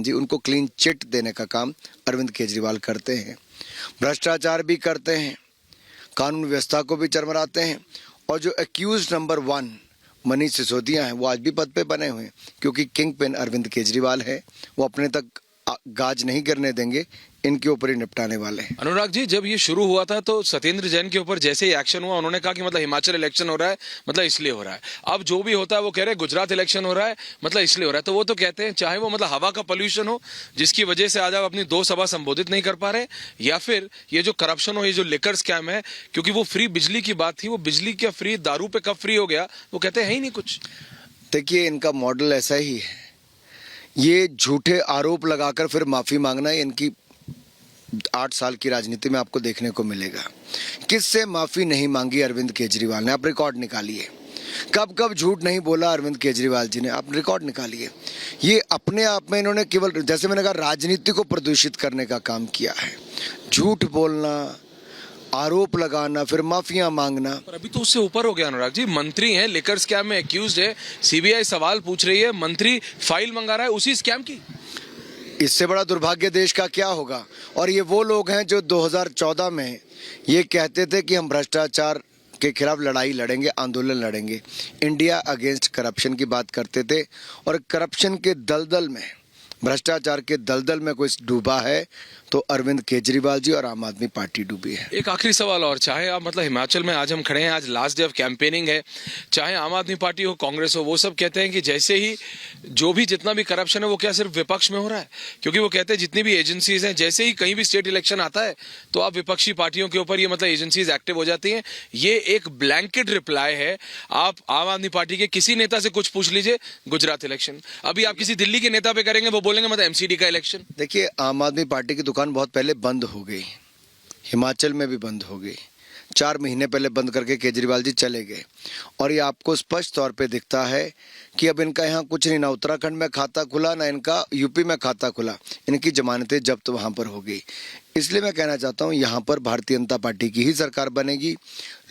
जी, उनको clean chit देने का काम अरविंद केजरीवाल करते हैं। भ्रष्टाचार भी करते हैं, कानून व्यवस्था को भी चरमराते हैं, और जो एक्यूज नंबर 1 मनीष सिसोदिया हैं वो आज भी पद पे बने हुए हैं, क्योंकि किंग पिन अरविंद केजरीवाल है। वो अपने तक गाज नहीं करने देंगे, इनके ऊपर ही निपटाने वाले हैं। अनुराग जी, जब ये शुरू हुआ था तो सत्येंद्र जैन के ऊपर जैसे ही एक्शन हुआ उन्होंने कहा कि मतलब हिमाचल इलेक्शन हो रहा है, मतलब इसलिए हो रहा है। अब जो भी होता है वो कह रहे हैं गुजरात इलेक्शन हो रहा है, मतलब इसलिए हो रहा है। तो वो तो कहते हैं चाहे वो मतलब हवा का पोल्यूशन हो जिसकी वजह से आज आप अपनी 2 सभा संबोधित नहीं कर पा रहे, या फिर ये जो करप्शन हो, ये जो लिकर स्कैम है, क्योंकि वो फ्री बिजली की बात थी, वो बिजली क्या फ्री, दारू पे कब फ्री हो गया, वो कहते हैं ही नहीं कुछ। देखिए, इनका मॉडल ऐसा ही है, ये झूठे आरोप लगाकर फिर माफी मांगना, इनकी 8 साल की राजनीति में आपको देखने को मिलेगा। किससे माफी नहीं मांगी अरविंद केजरीवाल ने, आप रिकॉर्ड निकालिए। कब कब झूठ नहीं बोला अरविंद केजरीवाल जी ने, आप रिकॉर्ड निकालिए। ये अपने आप में इन्होंने केवल, जैसे मैंने कहा, राजनीति को प्रदूषित करने का काम किया है। झूठ बोलना, आरोप लगाना, फिर माफिया मांगना। पर अभी तो उससे ऊपर हो गया अनुराग जी, मंत्री हैं, लिकर स्कैम में एक्यूज है, सीबीआई सवाल पूछ रही है, मंत्री फाइल मंगा रहा है उसी स्कैम की। इससे बड़ा दुर्भाग्य देश का क्या होगा। और ये वो लोग हैं जो 2014 में ये कहते थे कि हम भ्रष्टाचार के खिलाफ लड़ाई लड़ेंगे, आंदोलन लड़ेंगे, इंडिया अगेंस्ट करप्शन की बात करते थे। और करप्शन के दलदल में, भ्रष्टाचार के दलदल में कोई डूबा है तो अरविंद केजरीवाल जी और आम आदमी पार्टी डूबी है। एक आखिरी सवाल और, चाहे आप मतलब हिमाचल में आज हम खड़े हैं, आज लास्ट डे ऑफ कैंपेनिंग है, चाहे आम आदमी पार्टी हो, कांग्रेस हो, वो सब कहते हैं कि जैसे ही जो भी जितना भी करप्शन है वो क्या सिर्फ विपक्ष में हो रहा है, क्योंकि वो कहते हैं जितनी भी एजेंसीज हैं, जैसे ही कहीं भी स्टेट इलेक्शन आता है तो आप विपक्षी पार्टियों के ऊपर ये मतलब एजेंसीज एक्टिव हो जाती हैं। ये एक ब्लैंकेट रिप्लाई है। आप आम आदमी पार्टी के किसी नेता से कुछ पूछ लीजिए, गुजरात इलेक्शन, अभी आप किसी दिल्ली के नेता पे करेंगे वो बोलेंगे मतलब एमसीडी का इलेक्शन। देखिए, आम आदमी पार्टी की दुकान बहुत पहले बंद हो गई, हिमाचल में भी बंद हो गई। 4 महीने पहले बंद करके केजरीवाल जी चले गए, और ये आपको स्पष्ट तौर पे दिखता है कि अब इनका यहाँ कुछ नहीं, ना उत्तराखंड में खाता खुला, ना इनका यूपी में खाता खुला, इनकी जमानतें जब्त वहाँ पर हो गई। इसलिए मैं कहना चाहता हूँ, यहाँ पर भारतीय जनता पार्टी की ही सरकार बनेगी।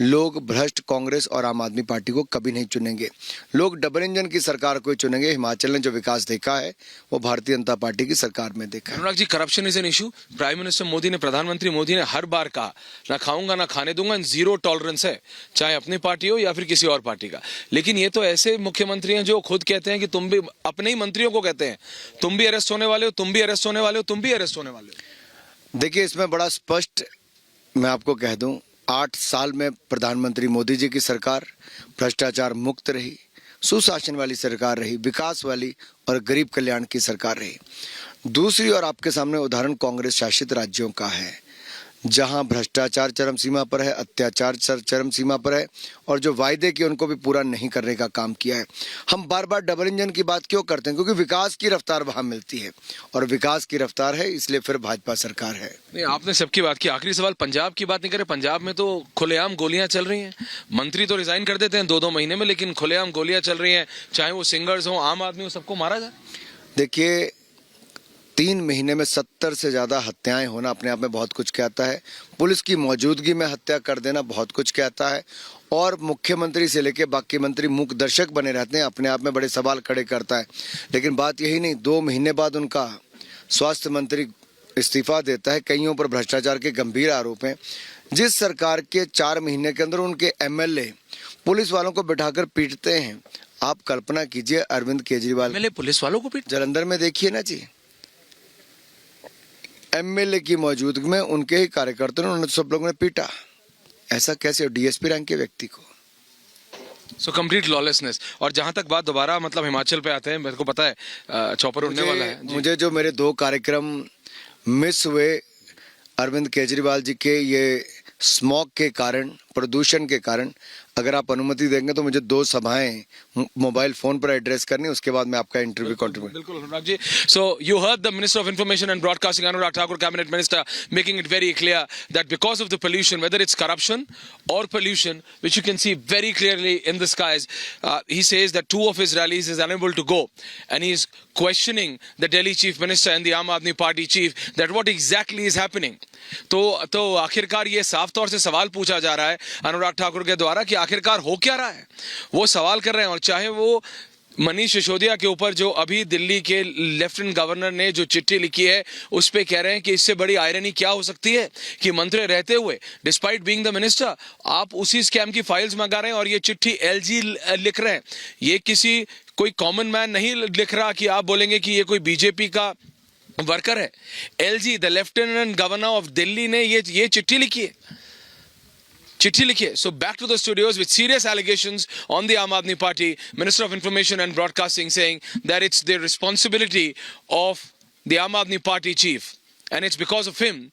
लोग भ्रष्ट कांग्रेस और आम आदमी पार्टी को कभी नहीं चुनेंगे, लोग डबल इंजन की सरकार को ही चुनेंगे। हिमाचल ने जो विकास देखा है वो भारतीय जनता पार्टी की सरकार में देखा है। Anurag ji, corruption is an issue. Prime minister Modi ने, प्रधानमंत्री मोदी ने हर बार कहा, ना खाऊंगा ना खाने दूंगा, जीरो टॉलरेंस है, चाहे अपनी पार्टी हो या फिर किसी और पार्टी का। लेकिन ये तो ऐसे मुख्यमंत्री हैं जो खुद कहते हैं कि तुम भी, अपने ही मंत्रियों को कहते हैं तुम भी अरेस्ट होने वाले हो, तुम भी अरेस्ट होने वाले हो, तुम भी अरेस्ट होने वाले हो। देखिए, इसमें बड़ा स्पष्ट मैं आपको कह दूं, 8 साल में प्रधानमंत्री मोदी जी की सरकार भ्रष्टाचार मुक्त रही, सुशासन वाली सरकार रही, विकास वाली और गरीब कल्याण की सरकार रही। दूसरी ओर आपके सामने उदाहरण कांग्रेस शासित राज्यों का है, जहां भ्रष्टाचार चरम सीमा पर है, अत्याचार चरम सीमा पर है, और जो वायदे किए उनको भी पूरा नहीं करने का काम किया है। हम बार बार डबल इंजन की बात क्यों करते हैं? क्योंकि विकास की रफ्तार वहां मिलती है, और विकास की रफ्तार है, इसलिए फिर भाजपा सरकार है। नहीं, आपने सबकी बात की, आखिरी सवाल, पंजाब की बात नहीं करे। पंजाब में तो खुलेआम गोलियां चल रही हैं, मंत्री तो रिजाइन कर देते हैं 2-2 महीने में, लेकिन खुलेआम गोलियां चल रही हैं, चाहे वो सिंगर्स हो, आम आदमी हो, सबको मारा जाए। देखिए, 3 महीने में 70 से ज़्यादा हत्याएं होना अपने आप में बहुत कुछ कहता है। पुलिस की मौजूदगी में हत्या कर देना बहुत कुछ कहता है। और मुख्यमंत्री से लेकर बाकी मंत्री मूक दर्शक बने रहते हैं, अपने आप में बड़े सवाल खड़े करता है। लेकिन बात यही नहीं, 2 महीने बाद उनका स्वास्थ्य मंत्री इस्तीफा देता है। कईयों पर भ्रष्टाचार के गंभीर आरोप हैं। जिस सरकार के 4 महीने के अंदर उनके एमएलए पुलिस वालों को बिठाकर पीटते हैं, आप कल्पना कीजिए अरविंद केजरीवाल एमएलए पुलिस वालों को पीट, जालंधर में देखिए ना जी, एमएलए की मौजूदगी में उनके ही कार्यकर्ताओं ने, सब लोगों ने पीटा। ऐसा कैसे? डीएसपी रैंक के व्यक्ति को। So complete lawlessness. और जहां तक बात दोबारा मतलब हिमाचल पे आते हैं, मेरे को पता है चॉपर उड़ने वाला है। मुझे जो मेरे 2 कार्यक्रम मिस हुए अरविंद केजरीवाल जी के, ये स्मॉग के कारण, प्रदूषण के कारण, अगर आप अनुमति देंगे तो मुझे 2 सभाएं मोबाइल फोन पर एड्रेस करनी, उसके बाद मैं आपका इंटरव्यू कंटिन्यू। बिल्कुल Anurag ji. So you heard the minister of information and broadcasting Anurag Thakur, cabinet minister, making it very clear that because of the pollution, whether it's corruption or pollution, which you can see very clearly in the skies, he says that 2 of his rallies is unable to go, and he is questioning the Delhi chief minister and the Aam Aadmi Party chief that what exactly is happening. तो आखिरकार ये साफ तौर से सवाल पूछा जा रहा है अनुराग ठाकुर के द्वारा कि आखिरकार हो क्या रहा है, वो सवाल कर रहे हैं। और चाहे वो मनीष सिसोदिया के ऊपर जो अभी दिल्ली के लेफ्टिनेंट गवर्नर ने जो चिट्ठी लिखी है उस पे कह रहे हैं कि इससे बड़ी आयरनी क्या हो सकती है कि मंत्री रहते हुए डिस्पाइट बीइंग द मिनिस्टर आप उसी स्कैम की फाइल्स मंगा रहे हैं और ये चिट्ठी एलजी लिख रहे हैं। ये किसी कोई कॉमन मैन नहीं लिख रहा कि आप बोलेंगे कि ये कोई बीजेपी का वर्कर है। LG the lieutenant governor of Delhi ने ये चिट्ठी लिखी है। So back to the studios with serious allegations on the Aam Aadmi Party, Minister of Information and Broadcasting saying that it's the responsibility of the Aam Aadmi Party chief and it's because of him